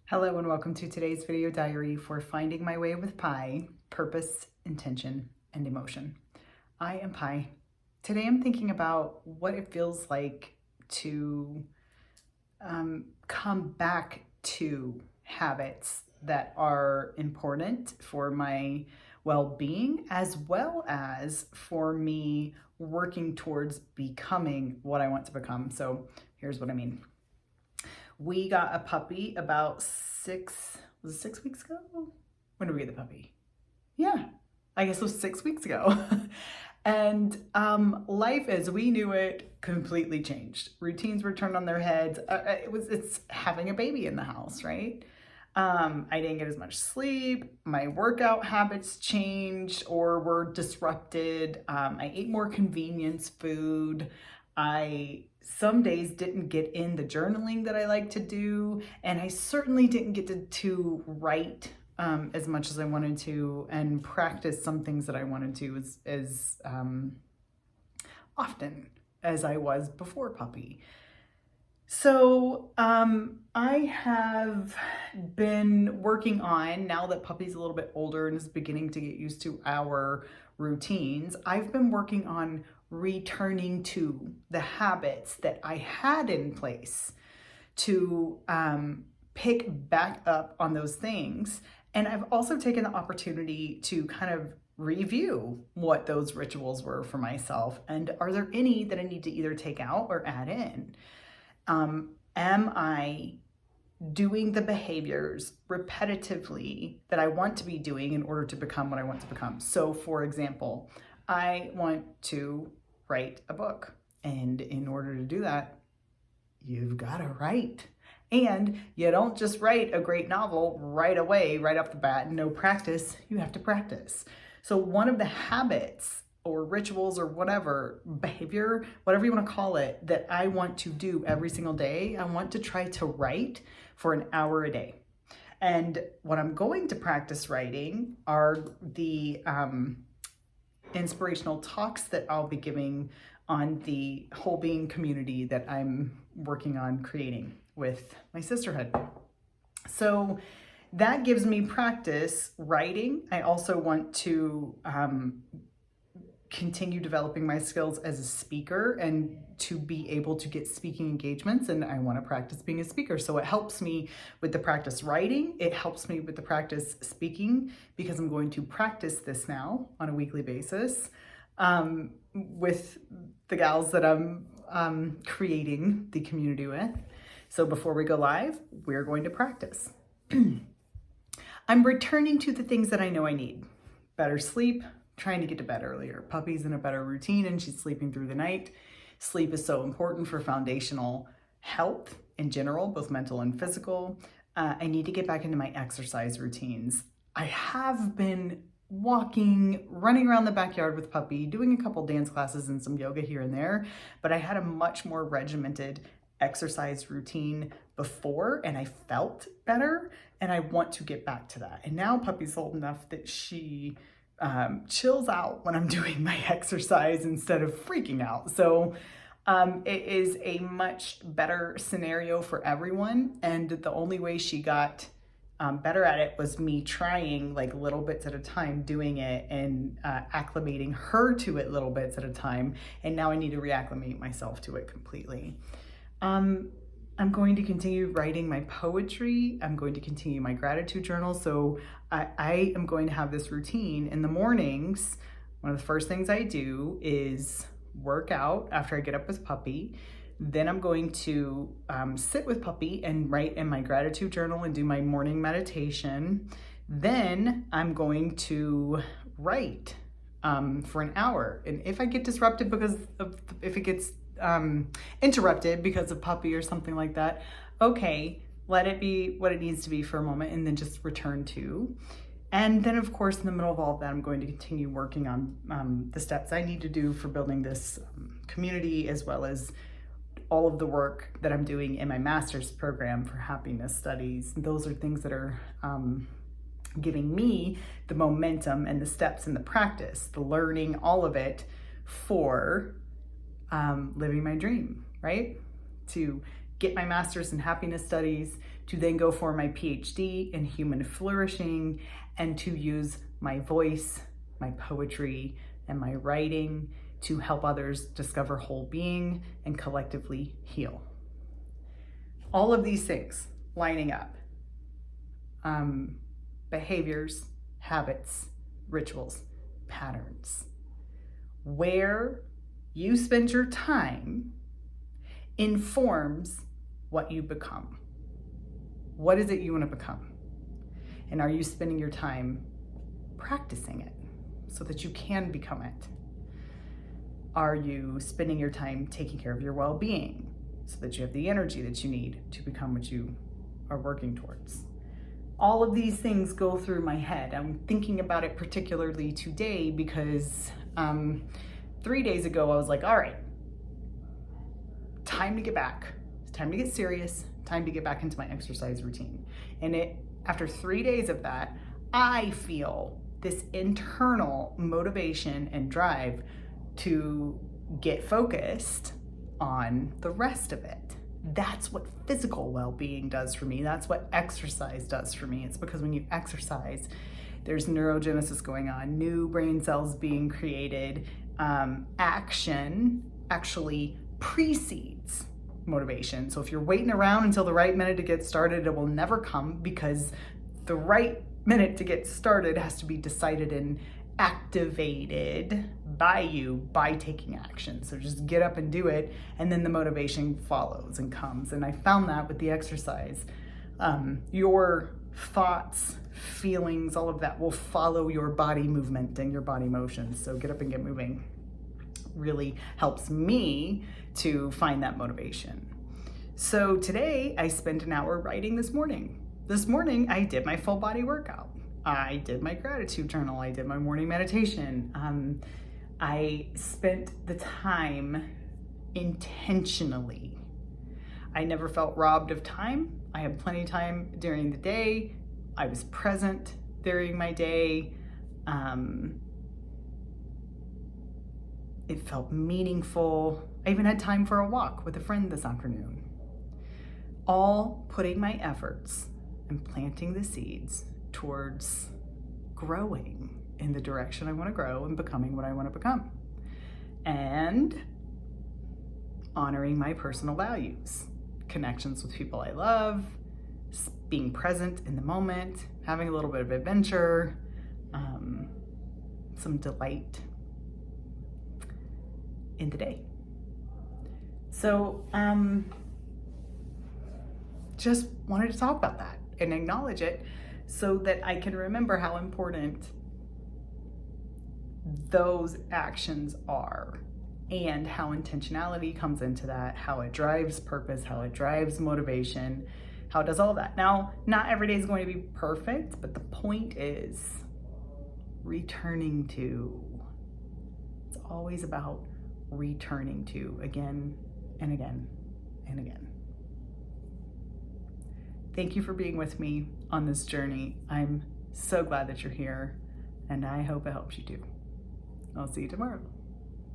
Hello and welcome to today's video diary for Finding My Way with Pi, Purpose, Intention, and Emotion. I am Pi. Today I'm thinking about what it feels like to come back to habits that are important for my well-being, as well as for me working towards becoming what I want to become. So here's what I mean. We got a puppy about 6 weeks ago? When did we get the puppy? Yeah, I guess it was 6 weeks ago. And life as we knew it completely changed. Routines were turned on their heads. It's having a baby in the house, right? I didn't get as much sleep. My workout habits changed or were disrupted. I ate more convenience food. Some days didn't get in the journaling that I like to do, and I certainly didn't get to write as much as I wanted to and practice some things that I wanted to as often as I was before puppy. So I have been working on, now that puppy's a little bit older and is beginning to get used to our routines, I've been working on returning to the habits that I had in place to pick back up on those things. And I've also taken the opportunity to kind of review what those rituals were for myself. And are there any that I need to either take out or add in? Am I doing the behaviors repetitively that I want to be doing in order to become what I want to become? So for example, I want to write a book. And in order to do that, you've got to write. And you don't just write a great novel right away, right off the bat, no practice, you have to practice. So one of the habits or rituals or whatever, behavior, whatever you want to call it, that I want to do every single day, I want to try to write for an hour a day. And what I'm going to practice writing are the inspirational talks that I'll be giving on the wellbeing community that I'm working on creating with my sisterhood. So that gives me practice writing. I also want to continue developing my skills as a speaker and to be able to get speaking engagements, and I want to practice being a speaker. So it helps me with the practice writing, it helps me with the practice speaking, because I'm going to practice this now on a weekly basis with the gals that I'm creating the community with. So before we go live, we're going to practice. I'm returning to the things that I know I need. Better sleep, trying to get to bed earlier. Puppy's in a better routine and she's sleeping through the night. Sleep is so important for foundational health in general, both mental and physical. I need to get back into my exercise routines. I have been walking, running around the backyard with puppy, doing a couple dance classes and some yoga here and there, but I had a much more regimented exercise routine before and I felt better, and I want to get back to that. And now puppy's old enough that she chills out when I'm doing my exercise instead of freaking out. So it is a much better scenario for everyone. And the only way she got better at it was me trying like little bits at a time, doing it and acclimating her to it little bits at a time. And now I need to reacclimate myself to it completely. I'm going to continue writing my poetry. I'm going to continue my gratitude journal. So I am going to have this routine in the mornings. One of the first things I do is work out after I get up with puppy. Then I'm going to sit with puppy and write in my gratitude journal and do my morning meditation. Then I'm going to write for an hour. And if I get disrupted if it gets interrupted because of puppy or something like that, okay, let it be what it needs to be for a moment and then just return to. And then of course, in the middle of all of that, I'm going to continue working on the steps I need to do for building this community, as well as all of the work that I'm doing in my master's program for happiness studies. Those are things that are giving me the momentum and the steps and the practice, the learning, all of it for living my dream, right? To get my master's in happiness studies, to then go for my PhD in human flourishing and to use my voice, my poetry, and my writing to help others discover whole being and collectively heal. All of these things lining up. Behaviors, habits, rituals, patterns. Where you spend your time informs what you become. What is it you want to become? And are you spending your time practicing it so that you can become it? Are you spending your time taking care of your well-being so that you have the energy that you need to become what you are working towards? All of these things go through my head. I'm thinking about it particularly today because 3 days ago I was like, all right, time to get back. It's time to get serious, time to get back into my exercise routine. And after 3 days of that, I feel this internal motivation and drive to get focused on the rest of it. That's what physical well-being does for me. That's what exercise does for me. It's because when you exercise, there's neurogenesis going on, new brain cells being created. Action actually precedes motivation. So if you're waiting around until the right minute to get started, it will never come, because the right minute to get started has to be decided and activated by you by taking action. So just get up and do it, and then the motivation follows and comes. And I found that with the exercise. Your thoughts, feelings, all of that will follow your body movement and your body motions. So get up and get moving really helps me to find that motivation. So today I spent an hour writing this morning. This morning I did my full body workout. I did my gratitude journal. I did my morning meditation. I spent the time intentionally. I never felt robbed of time. I had plenty of time during the day. I was present during my day. It felt meaningful. I even had time for a walk with a friend this afternoon. All putting my efforts and planting the seeds towards growing in the direction I want to grow and becoming what I want to become. And honoring my personal values, connections with people I love, being present in the moment, having a little bit of adventure, some delight in the day. So just wanted to talk about that and acknowledge it so that I can remember how important those actions are and how intentionality comes into that, how it drives purpose, how it drives motivation, how it does all that. Now, not every day is going to be perfect, but the point is returning to. It's always about returning to again and again and again. Thank you for being with me on this journey. I'm so glad that you're here, and I hope it helps you too. I'll see you tomorrow.